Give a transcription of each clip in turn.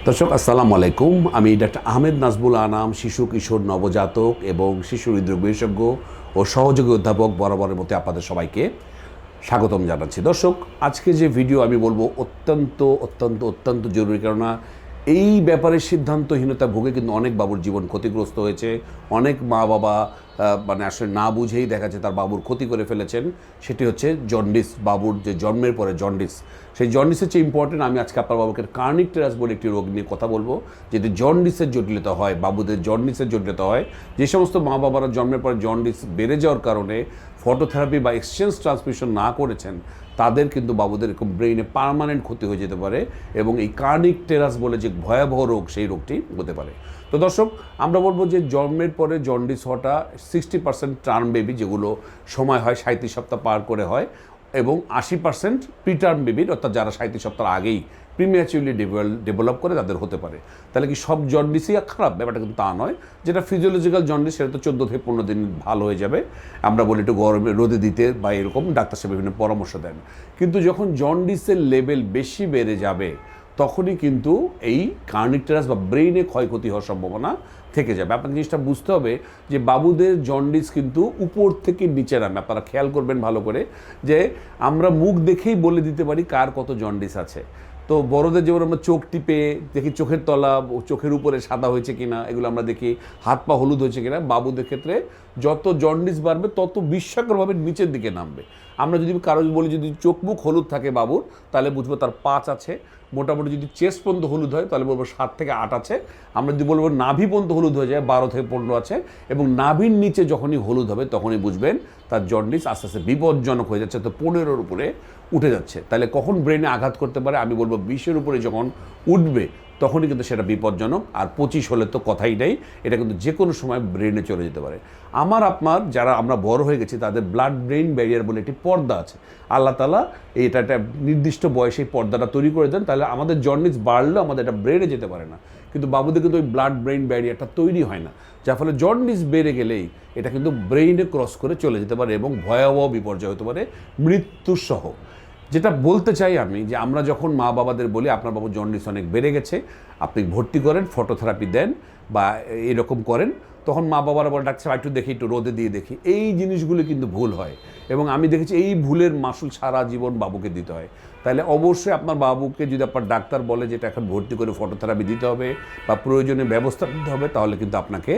দর্শক আসসালামু আলাইকুম। আমি ডাক্তার আহমেদ নাজবুল আনাম, শিশু কিশোর নবজাতক এবং শিশু হৃদরোগ বিশেষজ্ঞ ও সহযোগী অধ্যাপক বরাবরের মতো আপনাদের সবাইকে স্বাগতম জানাচ্ছি। দর্শক, আজকে যে ভিডিও আমি বলবো অত্যন্ত অত্যন্ত অত্যন্ত জরুরি, কেননা এই ব্যাপারে সিদ্ধান্তহীনতা ভুগে কিন্তু অনেক বাবুর জীবন ক্ষতিগ্রস্ত হয়েছে। অনেক মা বাবা মানে আসলে না বুঝেই দেখা যাচ্ছে তার বাবুর ক্ষতি করে ফেলেছেন। সেটি হচ্ছে জন্ডিস। বাবুর যে জন্মের পরে জন্ডিস, সেই জন্ডিসের চেয়ে ইম্পর্টেন্ট আমি আজকে আপনার বাবুকে কার্নিক টেরাস বলে একটি রোগ নিয়ে কথা বলবো। যদি জন্ডিসের জটিলতা হয়, বাবুদের জন্ডিসের জটিলতা হয়, যে সমস্ত মা বাবারা জন্মের পরে জন্ডিস বেড়ে যাওয়ার কারণে ফটোথেরাপি বা এক্সচেঞ্জ ট্রান্সমিশন না করেছেন, তাদের কিন্তু বাবুদের এরকম ব্রেইনে পার্মানেন্ট ক্ষতি হয়ে যেতে পারে এবং এই কার্নিক টেরাস বলে যে ভয়াবহ রোগ, সেই রোগটি হতে পারে। তো দর্শক, আমরা বলবো যে জন্মের পরে জন্ডিস হওয়াটা 60% টার্ম বেবি, যেগুলো সময় হয় 37 সপ্তাহ পার করে হয়, এবং 80% প্রিটার্ম বেবির, অর্থাৎ যারা 37 সপ্তাহ আগেই প্রিম্যাচুরলি ডেভেলপ করে তাদের হতে পারে। তাহলে কি সব জন্ডিসই খারাপ? ব্যাপারটা কিন্তু তা নয়। যেটা ফিজিওলজিক্যাল জন্ডিস, সেটা তো 14 থেকে 15 দিন ভালো হয়ে যাবে। আমরা বলি একটু গরমে রোদে দিতে বা এরকম, ডাক্তার সাহেব বিভিন্ন পরামর্শ দেন। কিন্তু যখন জন্ডিসের লেভেল বেশি বেড়ে যাবে, তখনই কিন্তু এই কার্নিক টেরাস বা ব্রেইনে ক্ষয়ক্ষতি হওয়ার সম্ভাবনা থেকে যাবে। আপনার জিনিসটা বুঝতে হবে যে বাবুদের জন্ডিস কিন্তু উপর থেকে নিচে নামে। আপনারা খেয়াল করবেন ভালো করে, যে আমরা মুখ দেখেই বলে দিতে পারি কার কত জন্ডিস আছে। তো বড়দের যেমন আমরা চোখ টিপে দেখি চোখের তলা, চোখের উপরে সাদা হয়েছে কিনা, এগুলো আমরা দেখি, হাত পা হলুদ হয়েছে কিনা। বাবুদের ক্ষেত্রে যত জন্ডিস বাড়বে তত বিস্ময়করভাবে নিচের দিকে নামবে। আমরা যদি কারো বলি যদি চোখ মুখ হলুদ থাকে বাবুর, তাহলে বুঝবো তার 5 আছে। মোটামুটি যদি চেস্ট পর্যন্ত হলুদ হয়, তাহলে বলবো 7 থেকে 8 আছে। আমরা যদি বলবো নাভি পর্যন্ত হলুদ হয়ে যায়, 12 থেকে 15 আছে। এবং নাভির নিচে যখনই হলুদ হবে, তখনই বুঝবেন তার জন্ডিস আস্তে আস্তে বিপজ্জনক হয়ে যাচ্ছে, তো 15-এর উপরে উঠে যাচ্ছে। তাহলে কখন ব্রেনে আঘাত করতে পারে? আমি বলবো 20-এর উপরে যখন উঠবে, তখনই কিন্তু সেটা বিপজ্জনক। আর 25 হলে তো কথাই নেই, এটা কিন্তু যে কোনো সময় ব্রেনে চলে যেতে পারে। আমার আপনার যারা আমরা বড় হয়ে গেছি, তাদের ব্লাড ব্রেইন ব্যারিয়ার বলে একটি পর্দা আছে। আল্লাহ তাআলা এটা একটা নির্দিষ্ট বয়সে এই পর্দাটা তৈরি করে দেন, তাহলে আমাদের জন্ডিস বাড়লেও আমাদের এটা ব্রেনে যেতে পারে না। কিন্তু বাবুদের কিন্তু ওই ব্লাড ব্রেইন ব্যারিয়ারটা তৈরি হয় না, যার ফলে জন্ডিস বেড়ে গেলেই এটা কিন্তু ব্রেইনে ক্রস করে চলে যেতে পারে এবং ভয়াবহ বিপর্যয় হতে পারে, মৃত্যুসহ। যেটা বলতে চাই আমি, যে আমরা যখন মা বাবাদের বলি আপনার বাবুর জন্ডিস অনেক বেড়ে গেছে, আপনি ভর্তি করেন, ফটোথেরাপি দেন বা এরকম করেন, তখন মা বাবারা বলে ডাক্তার একটু দেখি, একটু রোদে দিয়ে দেখি। এই জিনিসগুলো কিন্তু ভুল হয় এবং আমি দেখেছি এই ভুলের মাসুল সারা জীবন বাবুকে দিতে হয়। তাহলে অবশ্যই আপনার বাবুকে যদি আপনার ডাক্তার বলে যে এটা এখন ভর্তি করে ফটোথেরাপি দিতে হবে বা প্রয়োজনীয় ব্যবস্থা নিতে হবে, তাহলে কিন্তু আপনাকে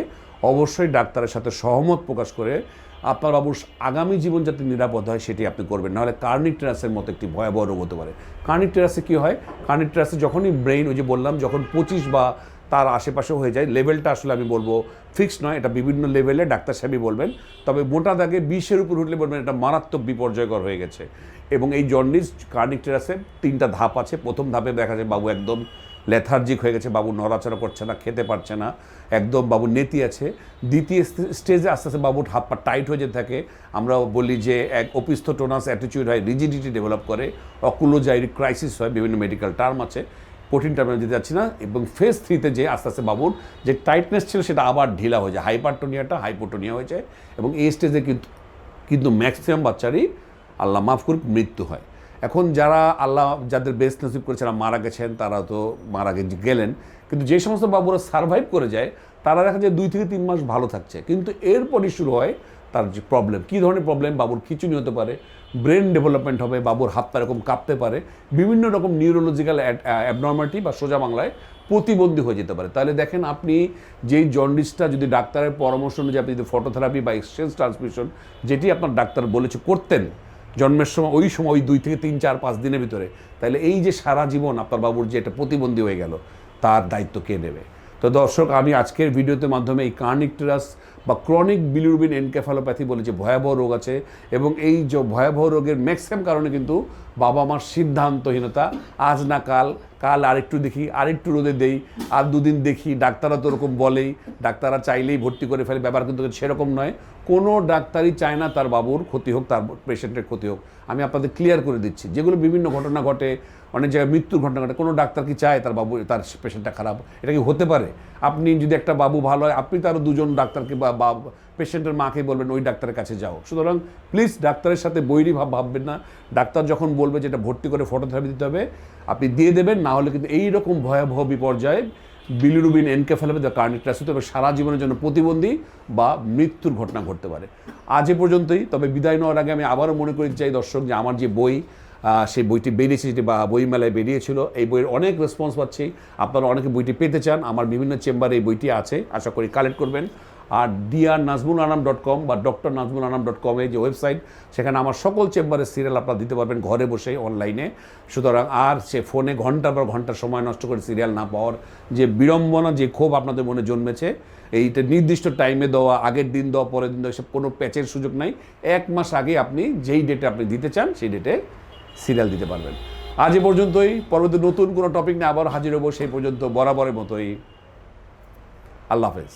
অবশ্যই ডাক্তারের সাথে সহমত প্রকাশ করে আপনার বাবুর আগামী জীবন যাতে নিরাপদ হয় সেটি আপনি করবেন। নাহলে কার্নিক টেরাসের মতো একটি ভয়াবহ রোগ হতে পারে। কার্নিক টেরাসে কী হয়? কার্নিক টেরাসে যখনই ব্রেইন, ওই যে বললাম, যখন 25 বা তার আশেপাশেও হয়ে যায়, লেভেলটা আসলে আমি বলবো ফিক্সড নয়, এটা বিভিন্ন লেভেলে ডাক্তার সাহেবই বলবেন। তবে মোটা দাগে 20-এর উপর উঠলে বলবেন এটা মারাত্মক বিপর্যয়কর হয়ে গেছে। এবং এই জন্ডিস কার্নিক টেরাসে 3টা ধাপ আছে। প্রথম ধাপে দেখা যায় বাবু একদম লেথার্জিক হয়ে গেছে, বাবু নড়াচড়া করছে না, খেতে পারছে না, একদম বাবু নেতি আছে। দ্বিতীয় স্টেজে আস্তে আস্তে বাবুর হাত পা টাইট হয়ে যেতে থাকে। আমরা বলি যে এক ওপিস্থোটোনাস অ্যাটিটিউড হয়, রিজিডিটি ডেভেলপ করে, অকুলোজাইরিক ক্রাইসিস হয়, বিভিন্ন মেডিকেল টার্ম আছে, কঠিন টার্মে যেতে যাচ্ছি না। এবং ফেজ 3-তে যে আস্তে আস্তে বাবুর যে টাইটনেস ছিল সেটা আবার ঢিলা হয়ে যায়, হাইপারটোনিয়াটা হাইপোটোনিয়া হয়ে যায়। এবং এই স্টেজে কিন্তু ম্যাক্সিমাম বাচ্চারই, আল্লাহ মাফ করুক, মৃত্যু হয়। এখন যারা আল্লাহ যাদের বেস্ট নসিব করেছে, মারা গেছেন, তারা তো মারা গেলেন, কিন্তু যে সমস্ত বাবুরা সারভাইভ করে যায়, তারা দেখা যায় 2 থেকে 3 মাস ভালো থাকছে, কিন্তু এরপরই শুরু হয় তার যে প্রবলেম। কী ধরনের প্রবলেম? বাবুর খিঁচুনি হতে পারে, ব্রেন ডেভেলপমেন্ট হবে, বাবুর হাত পা এরকম কাঁপতে পারে, বিভিন্ন রকম নিউরোলজিক্যাল অ্যাবনর্মালিটি বা সোজা বাংলায় প্রতিবন্ধী হয়ে যেতে পারে। তাহলে দেখেন, আপনি যেই জন্ডিসটা যদি ডাক্তারের পরামর্শ অনুযায়ী আপনি যদি ফটোথেরাপি বা এক্সচেঞ্জ ট্রান্সমিশন, যেটি আপনার ডাক্তার বলেছে করতেন জন্মের সময়, ওই সময় ওই 2 থেকে 3, 4, 5 দিনের ভিতরে, তাহলে এই যে সারা জীবন আপনার বাবুর যে এটা প্রতিবন্ধী হয়ে গেল, তার দায়িত্ব কে নেবে? তো দর্শক, আমি আজকের ভিডিওতে মাধ্যমে এই কার্নিক টেরাস বা ক্রনিক বিলিরুবিন এনকেফালোপ্যাথি বলে যে ভয়াবহ রোগ আছে, এবং এই যে ভয়াবহ রোগের ম্যাক্সিমাম কারণে কিন্তু বাবা মার সিদ্ধান্তহীনতা। আজ না কাল, কাল আরেকটু দেখি, আরেকটু রোদে দেই, আর 2 দিন দেখি, ডাক্তাররা তো ওরকম বলেই, ডাক্তাররা চাইলেই ভর্তি করে ফেলে। ব্যাপার কিন্তু সেরকম নয়। কোনো ডাক্তারই চায় না তার বাবুর ক্ষতি হোক, তার পেশেন্টের ক্ষতি হোক। আমি আপনাদের ক্লিয়ার করে দিচ্ছি, যেগুলো বিভিন্ন ঘটনা ঘটে, অনেক জায়গায় মৃত্যুর ঘটনা ঘটে, কোনো ডাক্তার কি চায় তার বাবু, তার পেশেন্টটা খারাপ? এটা কি হতে পারে? আপনি যদি একটা বাবু ভালো হয়, আপনি তো আরও দুজন ডাক্তারকে বা পেশেন্টের মাকে বলবেন ওই ডাক্তারের কাছে যাও। সুতরাং প্লিজ ডাক্তারের সাথে বৈরী ভাববেন না। ডাক্তার যখন বলবে যেটা ভর্তি করে ফটোথেরাপি দিতে হবে, আপনি দিয়ে দেবেন। না হলে কিন্তু এইরকম ভয়াবহ বিপর্যয়ে বিলিরুবিন এনকেফালোপ্যাথি বা কার্ডিয়াক ট্রাসিতে সারা জীবনের জন্য প্রতিবন্ধী বা মৃত্যুর ঘটনা ঘটতে পারে। আজ এ পর্যন্তই। তবে বিদায় নেওয়ার আগে আমি আবারও মনে করতে চাই দর্শক, যে আমার যে বই, সেই বইটি বেরিয়েছে, যেটি বা বইমেলায় বেরিয়েছিল, এই বইয়ের অনেক রেসপন্স পাচ্ছি। আপনারা অনেকে বইটি পেতে চান, আমার বিভিন্ন চেম্বারে এই বইটি আছে, আশা করি কালেক্ট করবেন। আর drnazmulanam.com বা drnazmulanam.com যে ওয়েবসাইট, সেখানে আমার সকল চেম্বারের সিরিয়াল আপনারা দিতে পারবেন ঘরে বসেই অনলাইনে। সুতরাং আর সে ফোনে ঘন্টার পর ঘন্টা সময় নষ্ট করে সিরিয়াল না পাওয়ার যে বিড়ম্বনা, যে ক্ষোভ আপনাদের মনে জন্মেছে, এইটা নির্দিষ্ট টাইমে দেওয়া, আগের দিন দেওয়া, পরের দিন দেওয়া, এসব কোনো প্যাচের সুযোগ নাই। 1 মাস আগে আপনি যেই ডেটে আপনি দিতে চান সেই ডেটে সিরিয়াল দিতে পারবেন। আজ এ পর্যন্তই। পরবর্তী নতুন কোনো টপিক নিয়ে আবার হাজির হবো। সেই পর্যন্ত বরাবরের মতোই আল্লাহ হাফেজ।